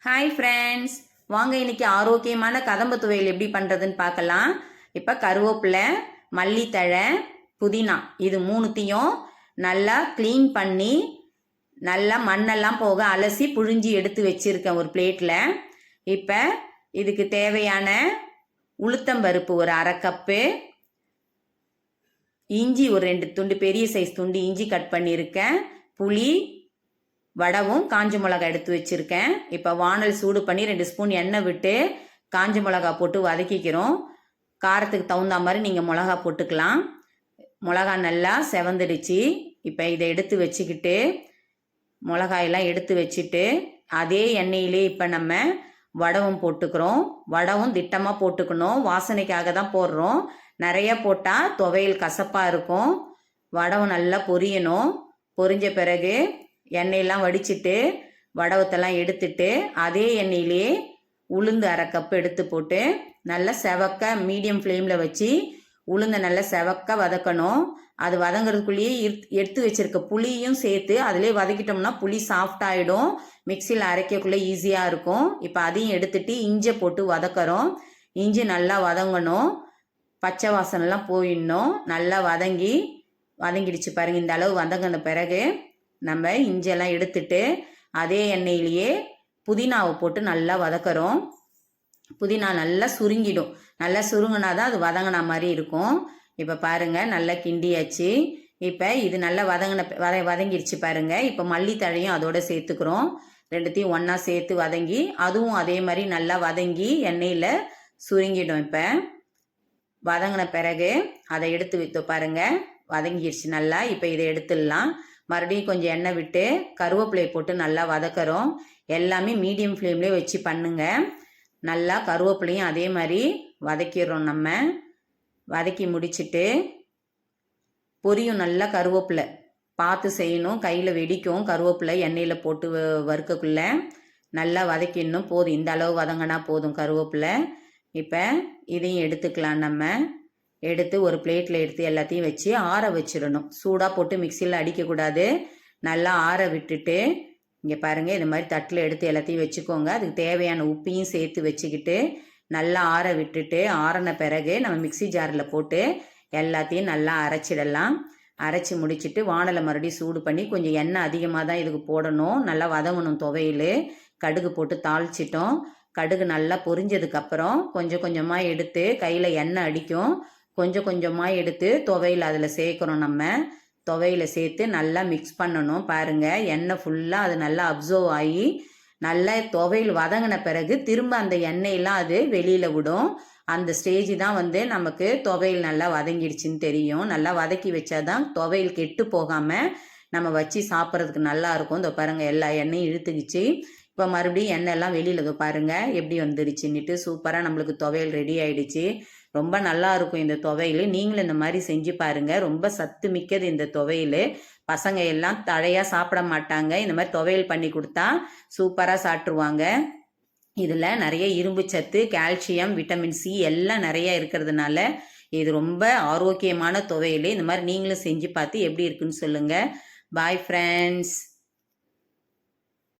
Hi friends, வாங்க இன்னைக்கு ஆரோக்கியமான கதம்ப துவையல் எப்படி பண்ணுறதுன்னு பார்க்கலாம். இப்போ கருவேப்பிலை, மல்லித்தழை, புதினா இது மூணுத்தையும் நல்லா க்ளீன் பண்ணி நல்லா மண்ணெல்லாம் போக அலசி புழிஞ்சி எடுத்து வச்சுருக்கேன் ஒரு பிளேட்டில். இப்போ இதுக்கு தேவையான உளுத்தம்பருப்பு ஒரு அரை கப்பு, இஞ்சி ஒரு 2 துண்டு, பெரிய சைஸ் துண்டு இஞ்சி கட் பண்ணியிருக்கேன், புளி, வடவும் காஞ்ச மிளகா எடுத்து வச்சுருக்கேன். இப்போ வானல் சூடு பண்ணி 2 ஸ்பூன் எண்ணெய் விட்டு காஞ்ச மிளகா போட்டு வதக்கிக்கிறோம். காரத்துக்கு தகுந்த மாதிரி நீங்கள் மிளகா போட்டுக்கலாம். மிளகா நல்லா செவந்துடுச்சு. இப்போ இதை எடுத்து வச்சுக்கிட்டு மிளகாயெல்லாம் எடுத்து வச்சுட்டு அதே எண்ணெயிலே இப்போ நம்ம வடவும் போட்டுக்கிறோம். வடவும் திட்டமாக போட்டுக்கணும், வாசனைக்காக தான் போடுறோம். நிறைய போட்டால் துவையல் கசப்பாக இருக்கும். வடவும் நல்லா பொரியணும். பொரிஞ்ச பிறகு எண்ணெயெல்லாம் வடிச்சிட்டு வடவத்தெல்லாம் எடுத்துட்டு அதே எண்ணெயிலே உளுந்து அரை கப்பு எடுத்து போட்டு நல்லா செவக்க மீடியம் ஃப்ளேமில் வச்சு உளுந்தை நல்லா செவக்க வதக்கணும். அது வதங்கிறதுக்குள்ளேயே எடுத்து வச்சிருக்க புளியும் சேர்த்து அதிலே வதக்கிட்டோம்னா புளி சாஃப்ட் ஆகிடும், மிக்சியில் அரைக்கக்குள்ளே ஈஸியாக இருக்கும். இப்போ அதையும் எடுத்துட்டு இஞ்சி போட்டு வதக்கிறோம். இஞ்சி நல்லா வதங்கணும், பச்சை வாசனைலாம் போயிடணும். நல்லா வதங்கிடுச்சு பாருங்கள். இந்த அளவு வதங்கின பிறகு நம்ம இஞ்செல்லாம் எடுத்துட்டு அதே எண்ணெயிலேயே புதினாவை போட்டு நல்லா வதக்கிறோம். புதினா நல்லா சுருங்கிடும். நல்லா சுருங்கினா தான் அது வதங்கின மாதிரி இருக்கும். இப்போ பாருங்கள் நல்லா கிண்டியாச்சு. இப்போ இது நல்லா வதங்கிடுச்சு பாருங்கள். இப்போ மல்லித்தழையும் அதோடு சேர்த்துக்கிறோம். ரெண்டுத்தையும் ஒன்றா சேர்த்து வதங்கி அதுவும் அதே மாதிரி நல்லா வதங்கி எண்ணெயில் சுருங்கிடும். இப்போ வதங்கின பிறகு அதை எடுத்து வைத்து பாருங்கள், வதங்கிடுச்சு நல்லா. இப்போ இதை எடுத்துடலாம். மறுபடியும் கொஞ்சம் எண்ணெய் விட்டு கருவேப்பிலையை போட்டு நல்லா வதக்கிறோம். எல்லாமே மீடியம் ஃப்ளேம்லேயே வச்சு பண்ணுங்க. நல்லா கருவேப்பிலையும் அதே மாதிரி வதக்கிடுறோம். நம்ம வதக்கி முடிச்சுட்டு பொரியும் நல்லா. கருவேப்பிலை பார்த்து செய்யணும், கையில் வெடிக்கும். கருவேப்பிலை எண்ணெயில் போட்டு வறுக்கக்குள்ளே நல்லா வதக்கிடணும். போதும், இந்த அளவு வதங்கினா போதும் கருவேப்பிலை. இப்போ இதையும் எடுத்துக்கலாம். நம்ம எடுத்து ஒரு பிளேட்டில் எடுத்து எல்லாத்தையும் வச்சு ஆற வச்சிடணும். சூடாக போட்டு மிக்சியில் அடிக்கக்கூடாது. நல்லா ஆற விட்டுட்டு இங்கே பாருங்கள், இந்த மாதிரி தட்டில் எடுத்து எல்லாத்தையும் வச்சுக்கோங்க. அதுக்கு தேவையான உப்பையும் சேர்த்து வச்சுக்கிட்டு நல்லா ஆற விட்டுட்டு ஆறின பிறகு நம்ம மிக்சி ஜாரில் போட்டு எல்லாத்தையும் நல்லா அரைச்சிடலாம். அரைச்சி முடிச்சுட்டு வானலை மறுபடியும் சூடு பண்ணி கொஞ்சம் எண்ணெய் அதிகமாக தான் இதுக்கு போடணும். நல்லா வதங்கணும் துவையல். கடுகு போட்டு தாளிச்சிட்டோம். கடுகு நல்லா பொரிஞ்சதுக்கப்புறம் கொஞ்சம் கொஞ்சமாக எடுத்து கையில் எண்ணெய் அடிக்கும். கொஞ்சம் கொஞ்சமாக எடுத்து துவையில் அதில் சேர்க்குறோம். நம்ம துவையில் சேர்த்து நல்லா மிக்ஸ் பண்ணணும். பாருங்கள், எண்ணெய் ஃபுல்லாக அது நல்லா அப்சர்வ் ஆகி நல்லா துவையில் வதங்கின பிறகு திரும்ப அந்த எண்ணெயெல்லாம் அது வெளியில் விடும். அந்த ஸ்டேஜ் தான் நமக்கு துவையில் நல்லா வதங்கிடுச்சின்னு தெரியும். நல்லா வதக்கி வச்சாதான் துவையில் கெட்டு போகாமல் நம்ம வச்சு சாப்பிட்றதுக்கு நல்லா இருக்கும். இந்த பாருங்கள், எல்லா எண்ணெயும் இழுத்துக்கிச்சு. இப்போ மறுபடியும் எண்ணெயெல்லாம் வெளியில் பாருங்கள் எப்படி வந்துடுச்சுன்னுட்டு. சூப்பராக நம்மளுக்கு துவையல் ரெடி ஆகிடுச்சு. ரொம்ப நல்லா இருக்கும் இந்த துவையல். நீங்களும் இந்த மாதிரி செஞ்சு பாருங்கள். ரொம்ப சத்து மிக்கது இந்த துவையல். பசங்க எல்லாம் தழையாக சாப்பிட மாட்டாங்க. இந்த மாதிரி துவையல் பண்ணி கொடுத்தா சூப்பராக சாப்பிட்ருவாங்க. இதில் நிறைய இரும்பு சத்து, கால்சியம், விட்டமின் சி எல்லாம் நிறைய இருக்கிறதுனால இது ரொம்ப ஆரோக்கியமான துவையல். இந்த மாதிரி நீங்களும் செஞ்சு பார்த்து எப்படி இருக்குன்னு சொல்லுங்கள். Bye friends.